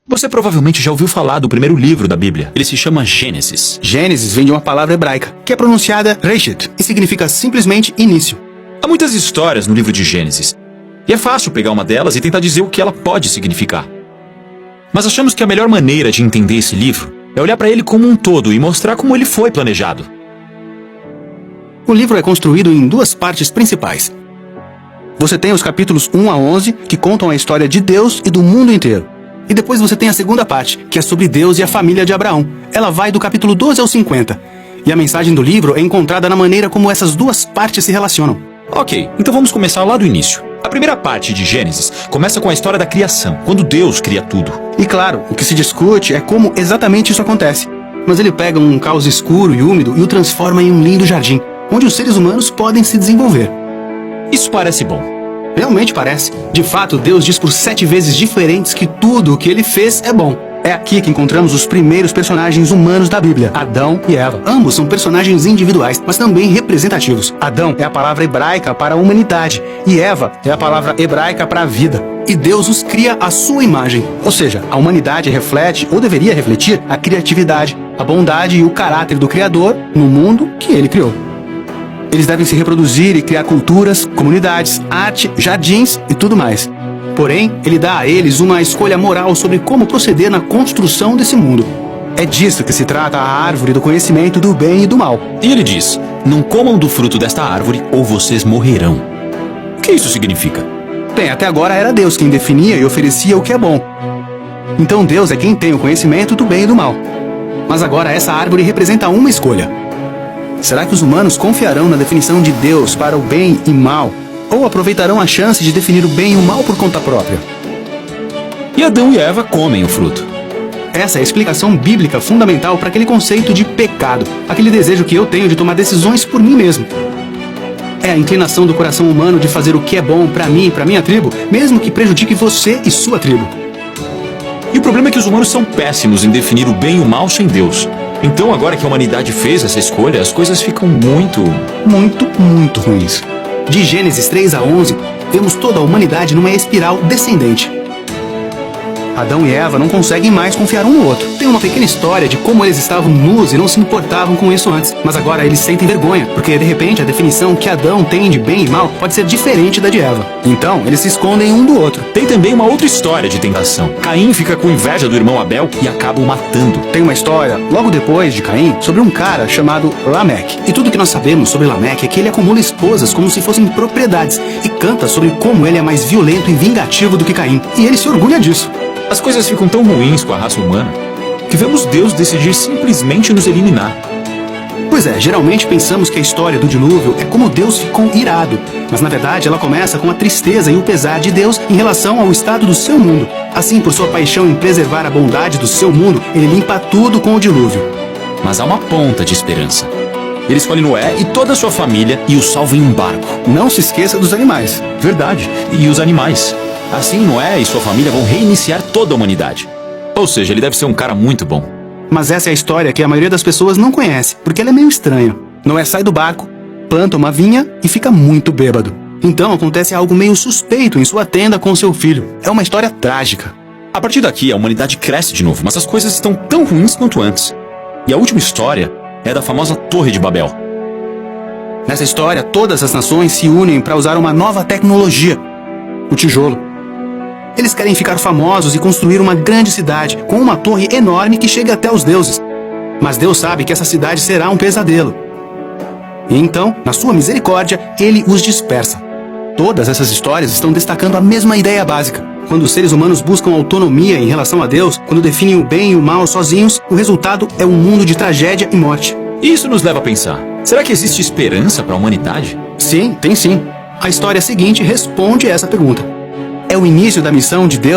Você provavelmente já ouviu falar do primeiro livro da Bíblia. Ele se chama Gênesis. Gênesis vem de uma palavra hebraica, que é pronunciada Reshit, e significa simplesmente início. Há muitas histórias no livro de Gênesis, e é fácil pegar uma delas e tentar dizer o que ela pode significar. Mas achamos que a melhor maneira de entender esse livro é olhar para ele como um todo e mostrar como ele foi planejado. O livro é construído em duas partes principais. Você tem os capítulos 1 a 11, que contam a história de Deus e do mundo inteiro. E depois você tem a segunda parte, que é sobre Deus e a família de Abraão. Ela vai do capítulo 12 ao 50. E a mensagem do livro é encontrada na maneira como essas duas partes se relacionam. Ok, então vamos começar lá do início. A primeira parte de Gênesis começa com a história da criação, quando Deus cria tudo. E claro, o que se discute é como exatamente isso acontece. Mas ele pega um caos escuro e úmido e o transforma em um lindo jardim, onde os seres humanos podem se desenvolver. Isso parece bom. Realmente parece. De fato, Deus diz por 7 vezes diferentes que tudo o que ele fez é bom. É aqui que encontramos os primeiros personagens humanos da Bíblia, Adão e Eva. Ambos são personagens individuais, mas também representativos. Adão é a palavra hebraica para a humanidade, e Eva é a palavra hebraica para a vida. E Deus os cria à sua imagem. Ou seja, a humanidade reflete, ou deveria refletir, a criatividade, a bondade e o caráter do Criador no mundo que ele criou. Eles devem se reproduzir e criar culturas, comunidades, arte, jardins e tudo mais. Porém, ele dá a eles uma escolha moral sobre como proceder na construção desse mundo. É disso que se trata a árvore do conhecimento do bem e do mal. E ele diz: não comam do fruto desta árvore ou vocês morrerão. O que isso significa? Bem, até agora era Deus quem definia e oferecia o que é bom. Então Deus é quem tem o conhecimento do bem e do mal. Mas agora essa árvore representa uma escolha. Será que os humanos confiarão na definição de Deus para o bem e mal? Ou aproveitarão a chance de definir o bem e o mal por conta própria? E Adão e Eva comem o fruto. Essa é a explicação bíblica fundamental para aquele conceito de pecado, aquele desejo que eu tenho de tomar decisões por mim mesmo. É a inclinação do coração humano de fazer o que é bom para mim e para minha tribo, mesmo que prejudique você e sua tribo. E o problema é que os humanos são péssimos em definir o bem e o mal sem Deus. Então, agora que a humanidade fez essa escolha, as coisas ficam muito ruins. De Gênesis 3 a 11, vemos toda a humanidade numa espiral descendente. Adão e Eva não conseguem mais confiar um no outro. Tem uma pequena história de como eles estavam nus e não se importavam com isso antes. Mas agora eles sentem vergonha, porque de repente a definição que Adão tem de bem e mal pode ser diferente da de Eva. Então eles se escondem um do outro. Tem também uma outra história de tentação. Caim fica com inveja do irmão Abel e acaba o matando. Tem uma história, logo depois de Caim, sobre um cara chamado Lameque. E tudo que nós sabemos sobre Lameque é que ele acumula esposas como se fossem propriedades e canta sobre como ele é mais violento e vingativo do que Caim. E ele se orgulha disso. As coisas ficam tão ruins com a raça humana que vemos Deus decidir simplesmente nos eliminar. Pois é, geralmente pensamos que a história do dilúvio é como Deus ficou irado, mas na verdade ela começa com a tristeza e o pesar de Deus em relação ao estado do seu mundo. Assim, por sua paixão em preservar a bondade do seu mundo, ele limpa tudo com o dilúvio. Mas há uma ponta de esperança. Ele escolhe Noé e toda a sua família e os salva em um barco. Não se esqueça dos animais. Verdade, e os animais. Assim, Noé e sua família vão reiniciar toda a humanidade. Ou seja, ele deve ser um cara muito bom. Mas essa é a história que a maioria das pessoas não conhece, porque ela é meio estranha. Noé sai do barco, planta uma vinha e fica muito bêbado. Então acontece algo meio suspeito em sua tenda com seu filho. É uma história trágica. A partir daqui, a humanidade cresce de novo, mas as coisas estão tão ruins quanto antes. E a última história é da famosa Torre de Babel. Nessa história, todas as nações se unem para usar uma nova tecnologia: o tijolo. Eles querem ficar famosos e construir uma grande cidade, com uma torre enorme que chegue até os deuses. Mas Deus sabe que essa cidade será um pesadelo. E então, na sua misericórdia, Ele os dispersa. Todas essas histórias estão destacando a mesma ideia básica. Quando os seres humanos buscam autonomia em relação a Deus, quando definem o bem e o mal sozinhos, o resultado é um mundo de tragédia e morte. Isso nos leva a pensar: será que existe esperança para a humanidade? Sim, tem sim. A história seguinte responde essa pergunta. É o início da missão de Deus